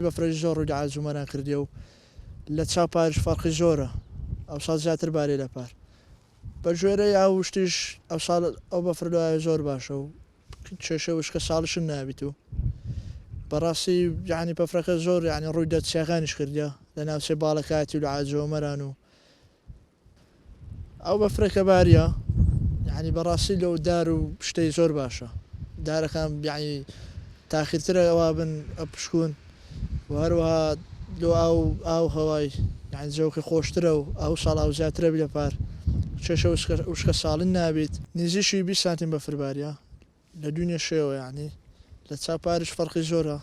بەفرەی زۆر ڕووی لە عاجومەران کردێ و لە چاپارش فەرقی زۆرە ئەو ساڵ زیاتر بارێ لە پار بە ژێرەی ئاو شتیش ئەو ساڵ ئەو بەفر لەوایە زۆر باشە و کێشە وشکە ساڵشن نابیت و بەڕاستی یعنی بەفرەکە زۆر یعنی ڕووی دە چیاغانیش کردیا لە ناوچێ باڵەکاتی و لە عاجۆمەران و ئەو بەفرەکە باریە یعنی بەڕاستی لەو دار و شتەی زۆر باشە دارەکان یعنی تاخیرترە ئەوە بن ئەپشکون و هەروەها لۆ ئاو هەوای یعنی جەوکە خۆشترە و ئەو ساڵ ئاو زیاترە بی لە پار کێشە وشکە ساڵن نابێت نزیشی 20 سانتیم بەفرباریە لە دوونیە شێوە یعنی لە چاپارش فەرقی زۆرە